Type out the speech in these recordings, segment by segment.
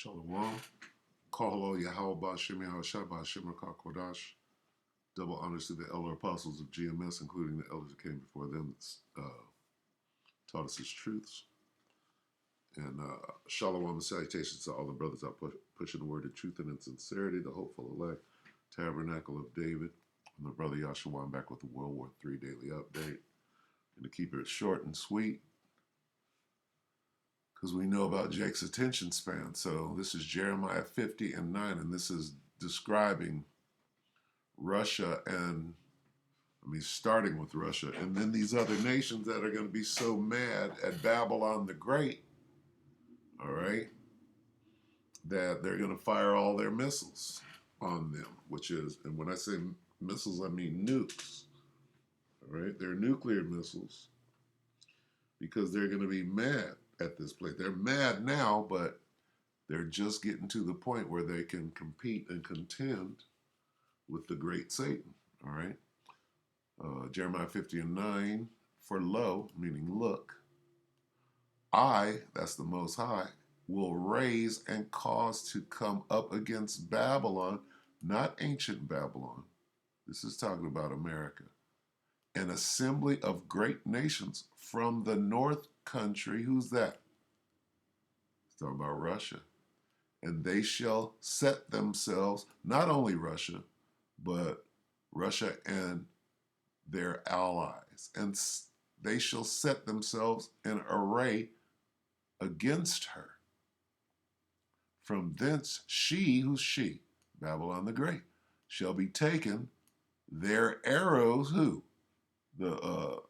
Shalom. Kahalo Yahweh Shem Yahushua Shem Kodash. Double honors to the elder apostles of GMS, including the elders that came before them, taught us his truths. And shalom and salutations to all the brothers out pushing the word of truth and in sincerity, the hopeful elect, Tabernacle of David. And my brother Yahshua, I'm back with the WW3 Daily update. And to keep it short and sweet, because we know about Jake's attention span. So this is Jeremiah 50 and 9, and this is describing Russia and, starting with Russia, and then these other nations that are going to be so mad at Babylon the Great, all right, that they're going to fire all their missiles on them, which is, and when I say missiles, I mean nukes, all right? They're nuclear missiles, because they're going to be mad at this place. They're mad now, but they're just getting to the point where they can compete and contend with the great Satan, all right? Jeremiah 50 and 9, for lo, meaning look, I, that's the Most High, will raise and cause to come up against Babylon, not ancient Babylon. This is talking about America. An assembly of great nations from the north country. Who's that? It's talking about Russia. And they shall set themselves, not only Russia, but Russia and their allies. And they shall set themselves in array against her. From thence she, who's she? Babylon the Great, shall be taken. Their arrows, who? The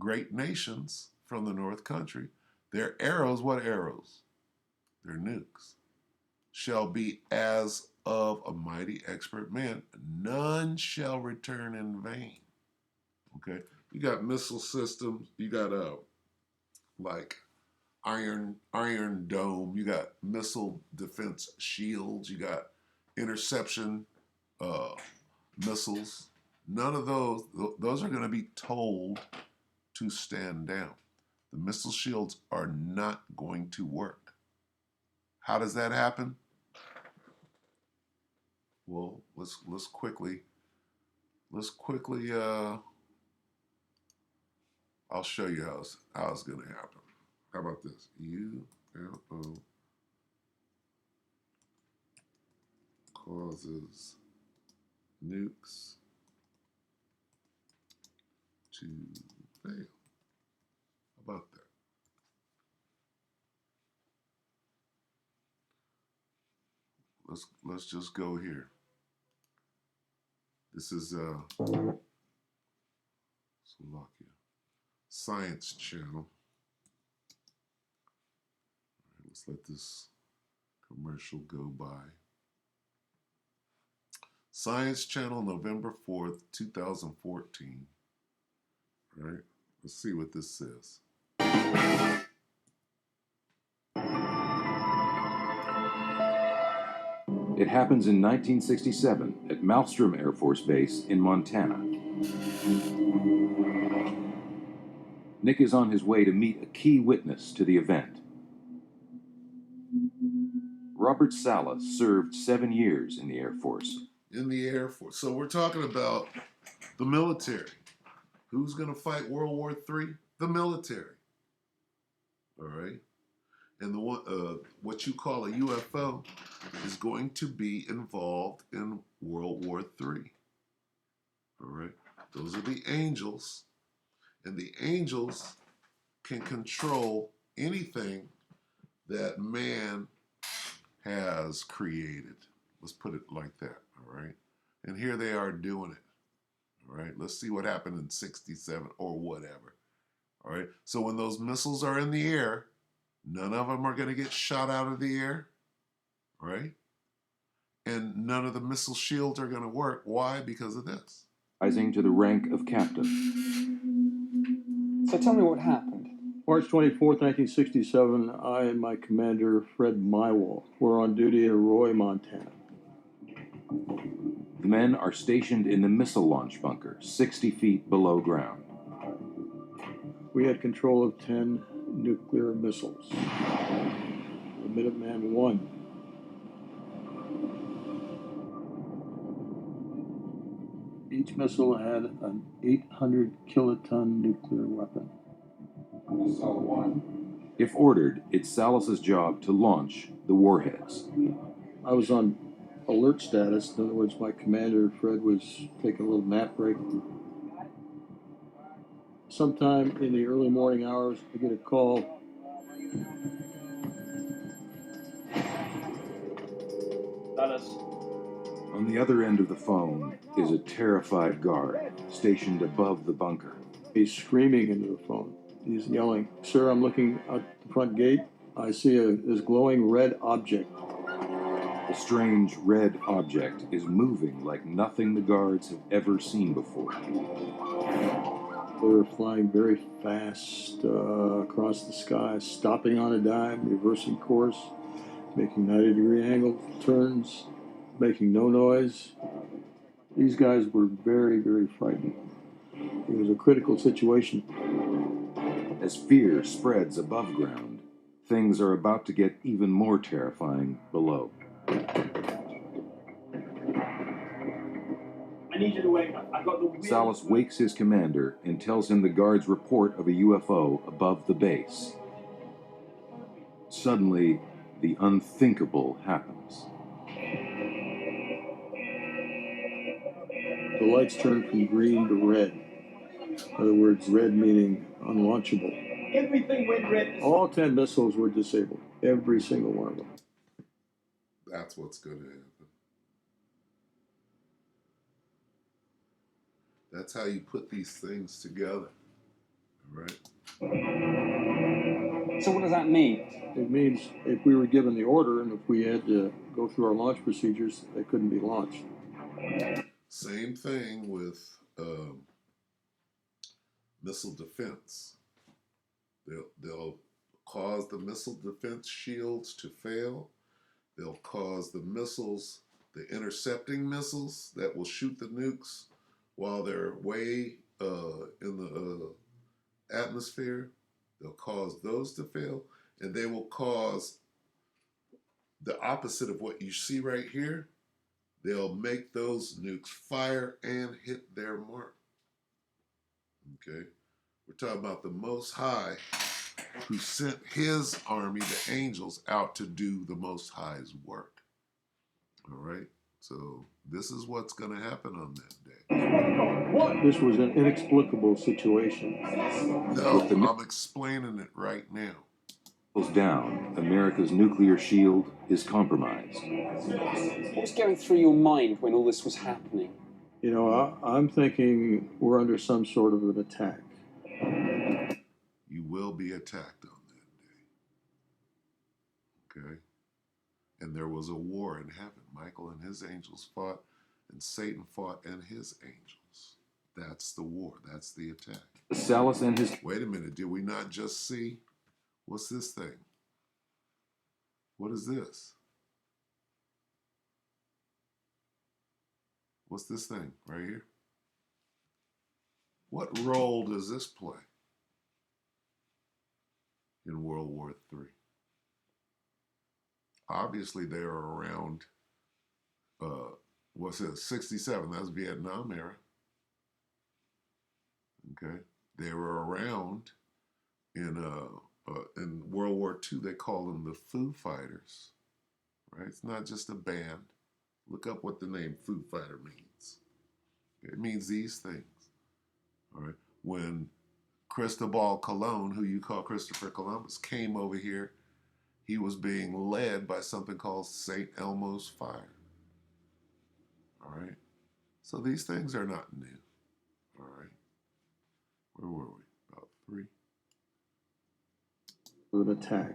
great nations from the north country. Their arrows, what arrows? Their nukes. Shall be as of a mighty expert man. None shall return in vain. Okay? You got missile systems. You got like Iron Dome. You got missile defense shields. You got interception missiles. None of those are going to be told to stand down. The missile shields are not going to work. How does that happen? Well, let's quickly I'll show you how it's going to happen. How about this? ULO causes nukes to fail. How about that? Let's just go here. This is Slovakia Science Channel. All right, let's let this commercial go by. Science Channel, November 4th, 2014. All right, let's see what this says. It happens in 1967 at Malmstrom Air Force Base in Montana. Nick is on his way to meet a key witness to the event. Robert Sala served 7 years in the Air Force. In the Air Force. So we're talking about the military. Who's going to fight World War III? The military. All right? And the one, what you call a UFO is going to be involved in World War III. All right? Those are the angels. And the angels can control anything that man has created. Let's put it like that, all right? And here they are doing it, all right? Let's see what happened in 67 or whatever, all right? So when those missiles are in the air, none of them are going to get shot out of the air, right? And none of the missile shields are going to work. Why? Because of this. Rising to the rank of captain. So tell me what happened. March 24th, 1967, I and my commander, Fred Mywall, were on duty in Roy, Montana. The men are stationed in the missile launch bunker, 60 feet below ground. We had control of 10 nuclear missiles. The Minuteman 1. Each missile had an 800 kiloton nuclear weapon. If ordered, it's Salas's job to launch the warheads. I was on alert status. In other words, my commander, Fred, was taking a little nap break. Sometime in the early morning hours, I get a call. Dallas. On the other end of the phone is a terrified guard stationed above the bunker. He's screaming into the phone. He's yelling, "Sir, I'm looking at the front gate. I see this glowing red object." A strange red object is moving like nothing the guards have ever seen before. They were flying very fast across the sky, stopping on a dime, reversing course, making 90-degree angle turns, making no noise. These guys were very, very frightened. It was a critical situation. As fear spreads above ground, things are about to get even more terrifying below. I need you to wake up. I've got the weirdest... Salas wakes his commander and tells him the guard's report of a UFO above the base. Suddenly, the unthinkable happens. The lights turned from green to red. In other words, red meaning unlaunchable. Everything went red. All 10 missiles were disabled. Every single one of them. That's what's going to happen. That's how you put these things together, right? So what does that mean? It means if we were given the order and if we had to go through our launch procedures, they couldn't be launched. Same thing with missile defense. They'll cause the missile defense shields to fail. They'll cause the missiles, the intercepting missiles that will shoot the nukes while they're way in the atmosphere. They'll cause those to fail, and they will cause the opposite of what you see right here. They'll make those nukes fire and hit their mark. Okay? We're talking about the Most High who sent his army, the angels, out to do the Most High's work. All right? So this is what's going to happen on that day. What? This was an inexplicable situation. No, I'm explaining it right now. Down, America's nuclear shield is compromised. What was going through your mind when all this was happening? You know, I'm thinking we're under some sort of an attack. You will be attacked on that day. Okay? And there was a war in heaven. Michael and his angels fought, and Satan fought and his angels. That's the war. That's the attack. Salas and his... Wait a minute. Did we not just see? What's this thing? What is this? What's this thing right here? What role does this play in World War III? Obviously, they are around, what's it, 67, that's Vietnam era. Okay? They were around in World War II, they call them the Foo Fighters, right? It's not just a band. Look up what the name Foo Fighter means. It means these things, all right? When Cristobal Colon, who you call Christopher Columbus, came over here, he was being led by something called St. Elmo's Fire, all right? So these things are not new, all right? Where were we? About 3. An attack.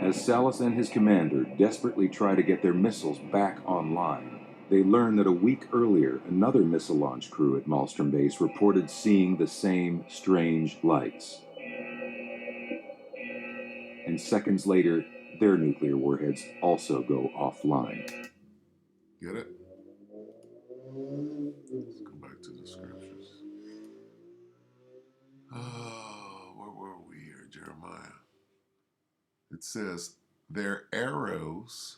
As Salas and his commander desperately try to get their missiles back online, they learn that a week earlier, another missile launch crew at Malmstrom Base reported seeing the same strange lights. And seconds later, their nuclear warheads also go offline. Get it? Let's go back to the scriptures. Oh, where were we here, Jeremiah? It says, their arrows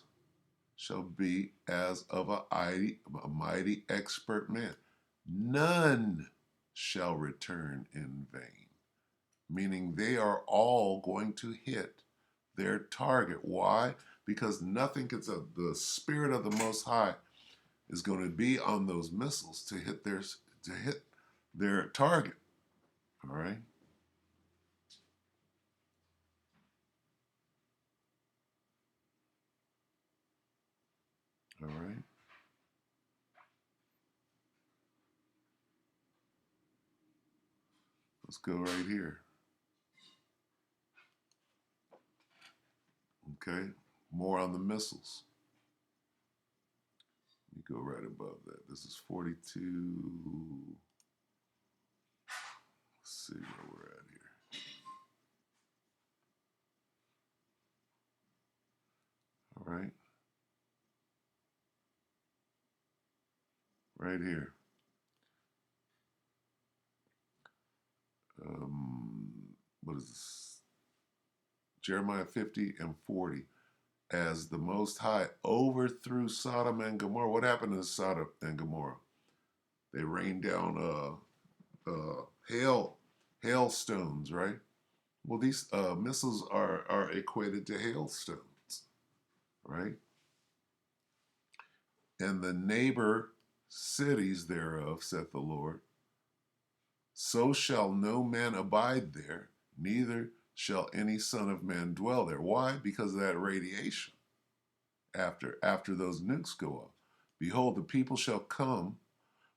shall be as of a mighty expert man. None shall return in vain. Meaning they are all going to hit their target. Why? Because nothing can, the Spirit of the Most High is going to be on those missiles to hit their target. All right. All right. Let's go right here. Okay. More on the missiles. You go right above that. This is 42. Let's see where we're at here. All right. Right here. What is this? Jeremiah 50 and 40. As the Most High overthrew Sodom and Gomorrah. What happened to Sodom and Gomorrah? They rained down hailstones, right? Well, these missiles are equated to hailstones, right? And the neighbor cities thereof, saith the Lord, so shall no man abide there, neither shall any son of man dwell there. Why? Because of that radiation. After those nukes go off, behold, the people shall come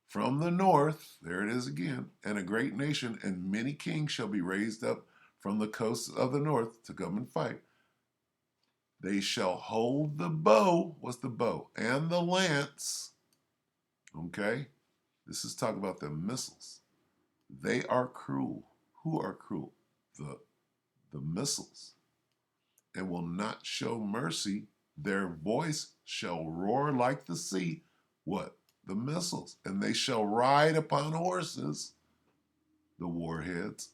from the north, there it is again, and a great nation, and many kings shall be raised up from the coasts of the north to come and fight. They shall hold the bow. What's the bow? And the lance. Okay? This is talking about the missiles. They are cruel. Who are cruel? The missiles. And will not show mercy. Their voice shall roar like the sea. What? The missiles. And they shall ride upon horses, the warheads,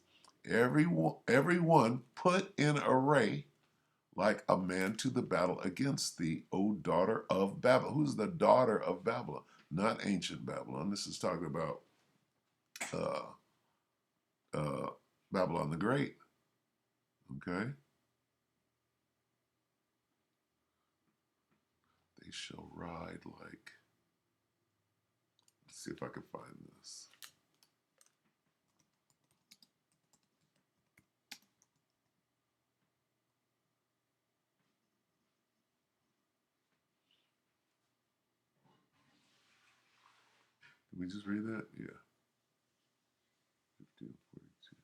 every one put in array like a man to the battle against thee, O daughter of Babylon. Who's the daughter of Babylon? Not ancient Babylon. This is talking about Babylon the Great. Okay? They shall ride like. Let's see if I can find this. Did we just read that? Yeah. 1542.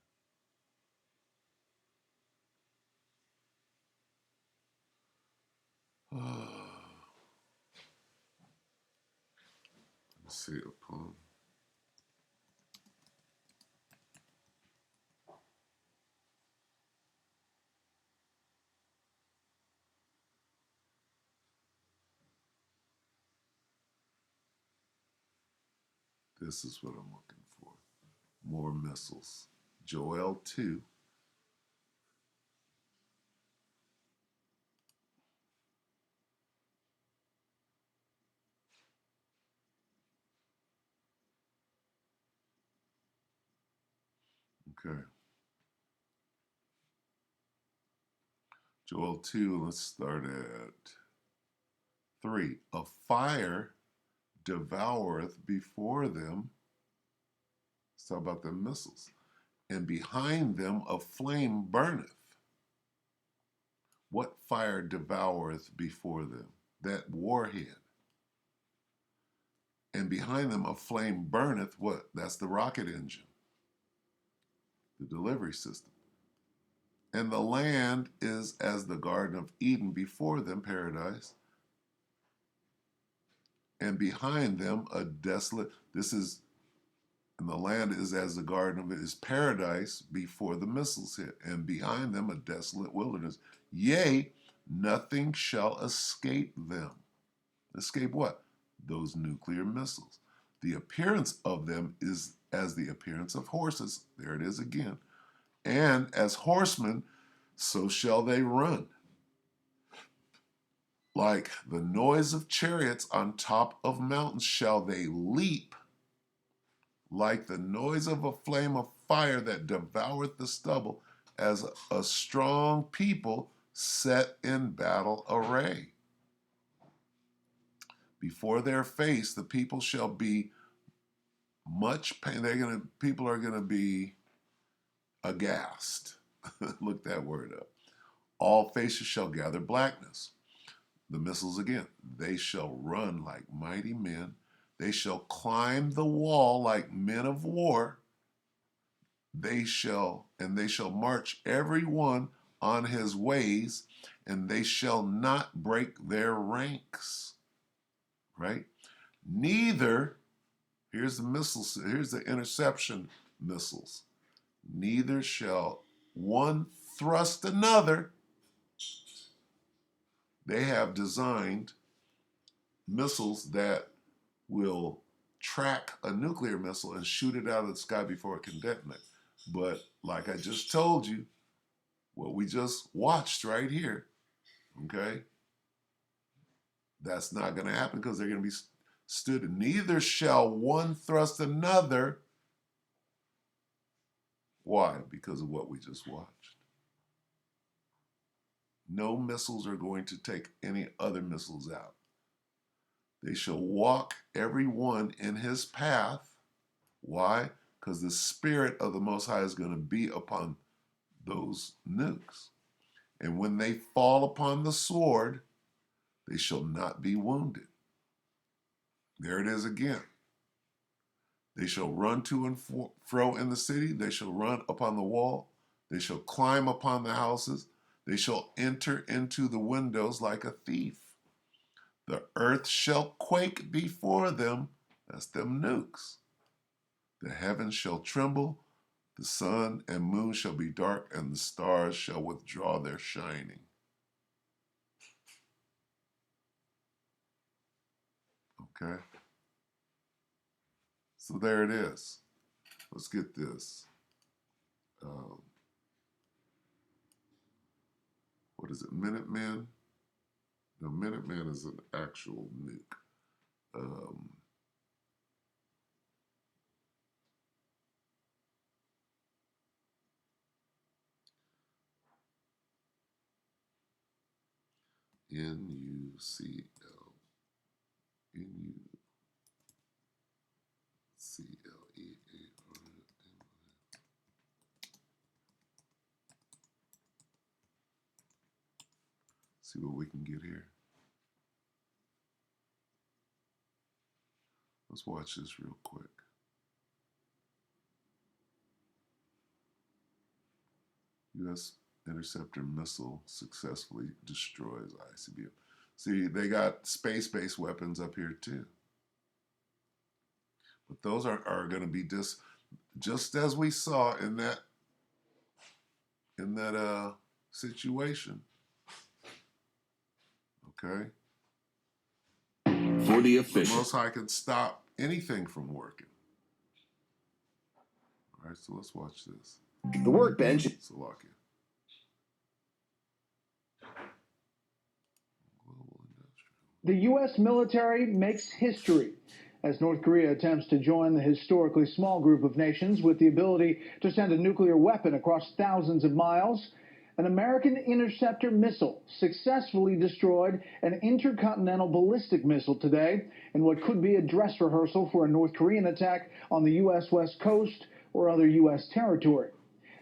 Let's see a poem. This is what I'm looking for. More missiles. Joel 2. Okay. Joel 2, let's start at 3. A fire devoureth before them. Let's talk about the missiles. And behind them a flame burneth. What fire devoureth before them? That warhead. And behind them a flame burneth. What? That's the rocket engine, the delivery system. And the land is as the Garden of Eden before them, paradise. And behind them a desolate, and the land is as the garden of it is paradise before the missiles hit, and behind them a desolate wilderness. Yea, nothing shall escape them. Escape what? Those nuclear missiles. The appearance of them is as the appearance of horses. There it is again. And as horsemen, so shall they run. Like the noise of chariots on top of mountains shall they leap, like the noise of a flame of fire that devoureth the stubble, as a strong people set in battle array. Before their face, the people shall be much pain. People are gonna be aghast. Look that word up. All faces shall gather blackness. The missiles again. They shall run like mighty men. They shall climb the wall like men of war. They shall march every one on his ways, and they shall not break their ranks. Right? Neither, here's the missiles, here's the interception missiles. Neither shall one thrust another. They have designed missiles that will track a nuclear missile and shoot it out of the sky before it can detonate. But like I just told you, what we just watched right here, okay, that's not going to happen because they're going to be stood. Neither shall one thrust another. Why? Because of what we just watched. No missiles are going to take any other missiles out. They shall walk every one in his path. Why? Because the Spirit of the Most High is going to be upon those nukes. And when they fall upon the sword, they shall not be wounded. There it is again. They shall run to and fro in the city. They shall run upon the wall. They shall climb upon the houses. They shall enter into the windows like a thief. The earth shall quake before them. That's them nukes. The heavens shall tremble. The sun and moon shall be dark, and the stars shall withdraw their shining. Okay? So there it is. Let's get this. What is it? Minuteman? No, Minuteman is an actual nuke. NUCL. See what we can get here. Let's watch this real quick. U.S. interceptor missile successfully destroys ICBM. See, they got space-based weapons up here too. But those are going to be just as we saw in that situation. Okay? For the The official. Most High can stop anything from working. All right, so let's watch this. The workbench. Slovakia. Global industrial. The U.S. military makes history as North Korea attempts to join the historically small group of nations with the ability to send a nuclear weapon across thousands of miles. An American interceptor missile successfully destroyed an intercontinental ballistic missile today in what could be a dress rehearsal for a North Korean attack on the U.S. West Coast or other U.S. territory.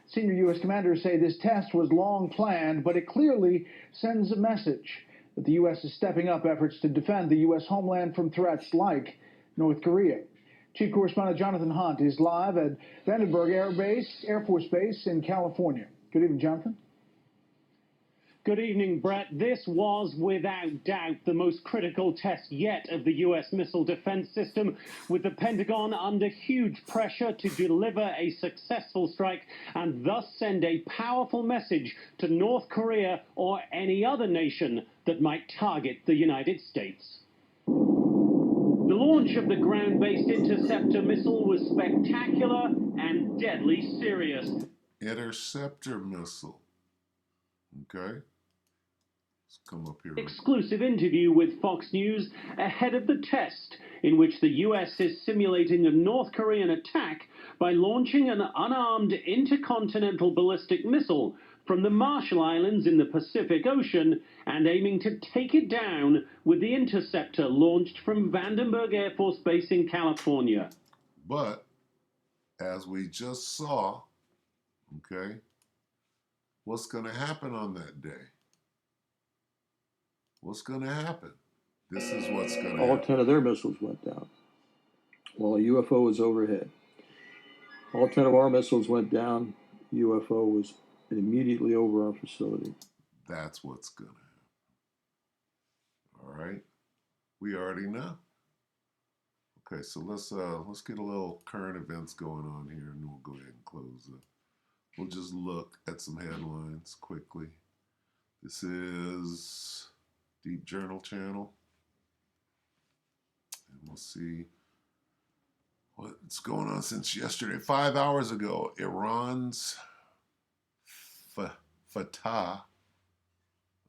Senior U.S. commanders say this test was long planned, but it clearly sends a message that the U.S. is stepping up efforts to defend the U.S. homeland from threats like North Korea. Chief Correspondent Jonathan Hunt is live at Vandenberg Air Force Base in California. Good evening, Jonathan. Good evening, Brett. This was, without doubt, the most critical test yet of the U.S. missile defense system, with the Pentagon under huge pressure to deliver a successful strike and thus send a powerful message to North Korea or any other nation that might target the United States. The launch of the ground-based interceptor missile was spectacular and deadly serious. Interceptor missile. Okay? Let's come up here. Exclusive interview with Fox News ahead of the test in which the US is simulating a North Korean attack by launching an unarmed intercontinental ballistic missile from the Marshall Islands in the Pacific Ocean and aiming to take it down with the interceptor launched from Vandenberg Air Force Base in California. But as we just saw, okay, what's going to happen on that day? What's going to happen? This is what's going to happen. All 10 of their missiles went down while a UFO was overhead. All 10 of our missiles went down. UFO was immediately over our facility. That's what's going to happen. All right. We already know. Okay, so let's get a little current events going on here, and we'll go ahead and close it. We'll just look at some headlines quickly. This is Deep Journal channel, and we'll see what's going on since yesterday. 5 hours ago, Iran's Fatah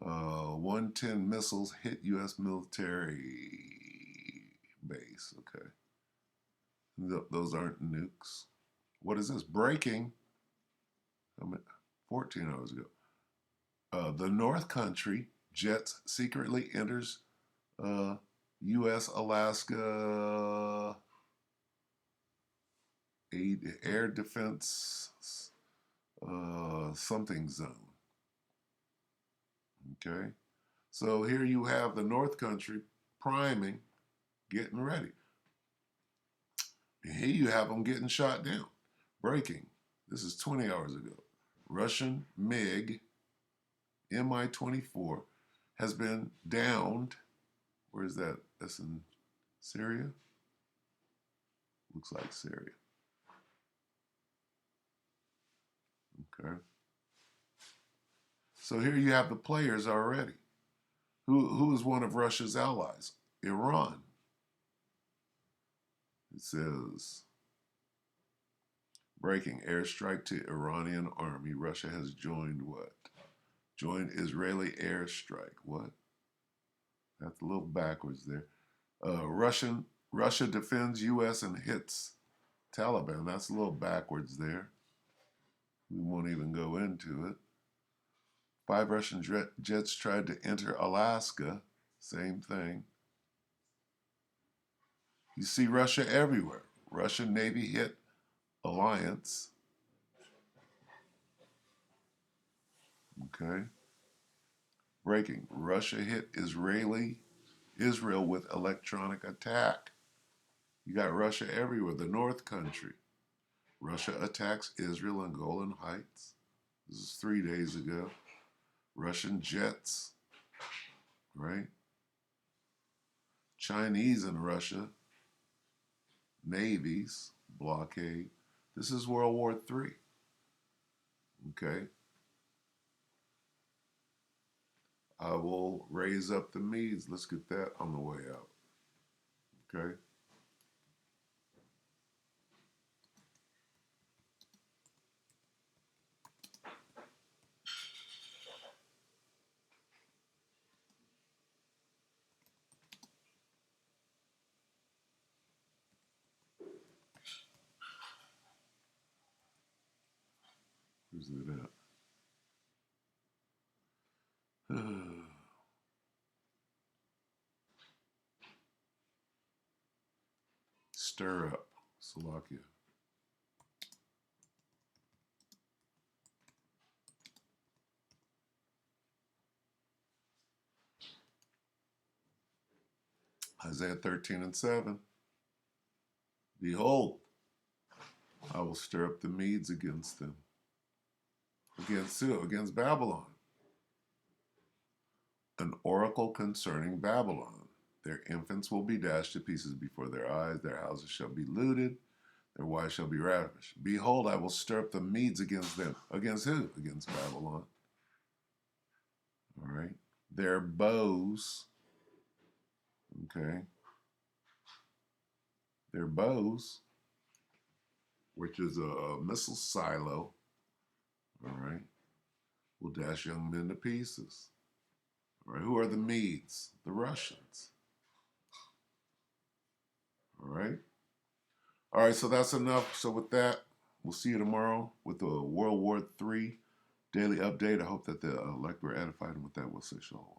110 missiles hit U.S. military base. Okay. Those aren't nukes. What is this? Breaking. 14 hours ago. The North Country jets secretly enters U.S. Alaska air defense something zone. Okay. So here you have the North Country priming, getting ready. And here you have them getting shot down. Breaking. This is 20 hours ago. Russian MiG Mi-24 has been downed. Where is that? That's in Syria? Looks like Syria. Okay. So here you have the players already. Who is one of Russia's allies? Iran. It says, breaking airstrike to Iranian army. Russia has joined what? Joined Israeli airstrike. What? That's a little backwards there. Russia defends U.S. and hits Taliban. That's a little backwards there. We won't even go into it. 5 Russian jets tried to enter Alaska. Same thing. You see Russia everywhere. Russian Navy hit Alliance. Okay. Breaking. Russia hit Israel with electronic attack. You got Russia everywhere. The North Country. Russia attacks Israel in Golan Heights. This is 3 days ago. Russian jets. Right? Chinese and Russia. Navies. Blockade. This is World War III. Okay. I will raise up the Medes. Let's get that on the way out. Okay. Where's it at? Stir up, Slovakia. Isaiah 13 and 7. Behold, I will stir up the Medes against them. Against who? Against Babylon. An oracle concerning Babylon. Their infants will be dashed to pieces before their eyes. Their houses shall be looted. Their wives shall be ravished. Behold, I will stir up the Medes against them. Against who? Against Babylon. All right. Their bows. Okay. Their bows, which is a missile silo. All right. Will dash young men to pieces. All right, who are the Medes? The Russians. All right. All right, so that's enough. So with that, we'll see you tomorrow with the World War III daily update. I hope that the elect were edified, and with that, we'll say shalom.